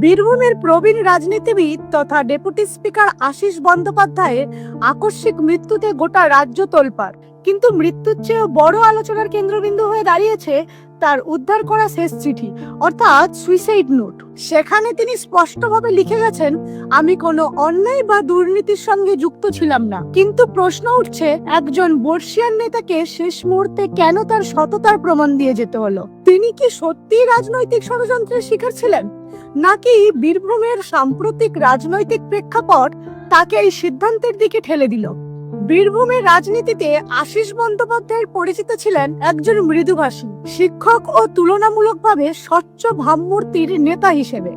বীরভূমের প্রবীণ রাজনীতিবিদ তথা ডেপুটি স্পিকার আশীষ বন্দ্যোপাধ্যায়ের আকস্মিক মৃত্যুতে গোটা রাজ্য তোলপাড়। কিন্তু মৃত্যুর চেয়েও বড় আলোচনার কেন্দ্রবিন্দু হয়ে দাঁড়িয়েছে তার উদ্ধার করা শেষ চিঠি, অর্থাৎ সুইসাইড নোট। সেখানে তিনি স্পষ্টভাবে লিখে গেছেন, আমি কোনো অন্যায় বা দুর্নীতির সঙ্গে যুক্ত ছিলাম না। কিন্তু প্রশ্ন উঠছে, একজন বর্ষিয়ান নেতাকে শেষ মুহূর্তে কেন তার সততার প্রমাণ দিয়ে যেতে হলো? তিনি কি সত্যিই রাজনৈতিক ষড়যন্ত্রের শিকার ছিলেন, নাকি বীরভূমের সাম্প্রতিক রাজনৈতিক প্রেক্ষাপট তাকে এই সিদ্ধান্তের দিকে ঠেলে দিল? বীরভূমের রাজনীতিতে আশীষ বন্দ্যোপাধ্যায় পরিচিত ছিলেন একজন মৃদুভাষী শিক্ষক ও তুলনামূলকভাবে স্বচ্ছ ভাবমূর্তির নেতা হিসেবে।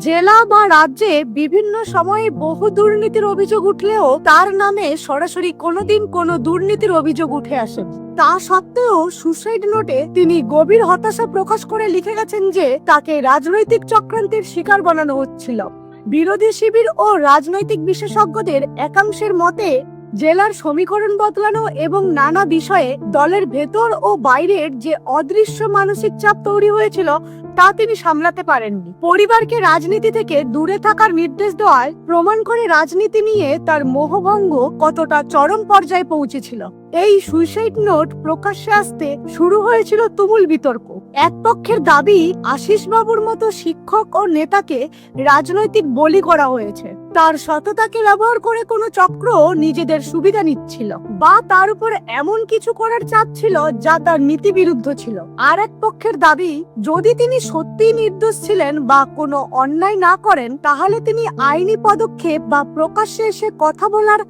জেলা বা রাজ্যে বিভিন্ন সময়ে বহু দুর্নীতির অভিযোগ উঠলেও তার নামে সরাসরি কোনোদিন কোনো দুর্নীতির অভিযোগ উঠে আসে। তা সত্ত্বেও সুসাইড নোটে তিনি গভীর হতাশা প্রকাশ করে লিখে গেছেন যে তাকে রাজনৈতিক চক্রান্তের শিকার বানানো হচ্ছিল। বিরোধী শিবির ও রাজনৈতিক বিশেষজ্ঞদের একাংশের মতে জেলার সমীকরণ বদলানো এবং নানা বিষয়ে দলের ভেতর ও বাইরের যে অদৃশ্য মানসিক চাপ তৈরি হয়েছিল তা তিনি সামলাতে পারেননি। পরিবারকে রাজনীতি থেকে দূরে থাকার নির্দেশ দেওয়ায় প্রমাণ করে রাজনীতি নিয়ে তার মোহভঙ্গ কতটা চরম পর্যায়ে পৌঁছেছিল। এই সুইসাইড নোট প্রকাশ্যে আসতে শুরু হয়েছিল তুমুল বিতর্ক। এক পক্ষের দাবি, আশীষ বাবুর মতো শিক্ষক ও নেতাকে রাজনৈতিক বলি করা হয়েছে, তার সততাকে ব্যবহার করে কোনো চক্র নিজেদের সুবিধা নিচ্ছিল বা তার উপর এমন কিছু করার চাপ ছিল যা তার নীতি বিরুদ্ধ ছিল। আর এক পক্ষের দাবি, যদি তিনি সত্যিই নির্দোষ ছিলেন বা কোনো অন্যায় না করেন, তাহলে তিনি আইনি পদক্ষেপ বা প্রকাশ্যে এসে কথা বলার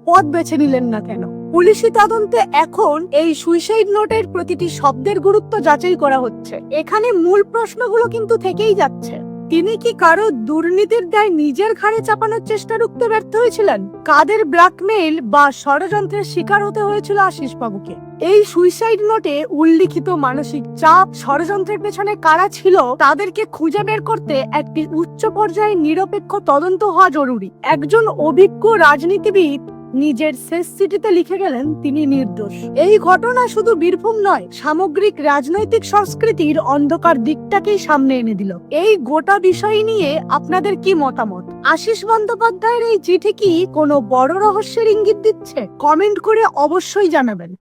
পথ বেছে নিলেন না কেন? পুলিশি তদন্তে এখন এই সুইসাইড নোটের প্রতিটি শব্দের গুরুত্ব যাচাই করা হচ্ছে। এখানে মূল প্রশ্নগুলো কিন্তু থেকেই যাচ্ছে। তিনি কি কারো দুর্নীতির দায় নিজের ঘাড়ে চাপানোর চেষ্টা রুখতে ব্যর্থ হয়েছিলেন? কাদের ব্ল্যাকমেইল বা ষড়যন্ত্রের শিকার হতে হয়েছিল আশীষ বাবুকে? এই সুইসাইড নোটে উল্লিখিত মানসিক চাপ, ষড়যন্ত্রের পেছনে কারা ছিল, তাদেরকে খুঁজে বের করতে একটি উচ্চ পর্যায়ে নিরপেক্ষ তদন্ত হওয়া জরুরি। একজন অভিজ্ঞ রাজনীতিবিদ নিজের শেষ চিঠিতে লিখে গেলেন তিনি নির্দোষ। এই ঘটনা শুধু বীরভূম নয়, সামগ্রিক রাজনৈতিক সংস্কৃতির অন্ধকার দিকটাকেই সামনে এনে দিল। এই গোটা বিষয় নিয়ে আপনাদের কি মতামত? আশীষ বন্দ্যোপাধ্যায়ের এই চিঠি কি কোনো বড় রহস্যের ইঙ্গিত দিচ্ছে? কমেন্ট করে অবশ্যই জানাবেন।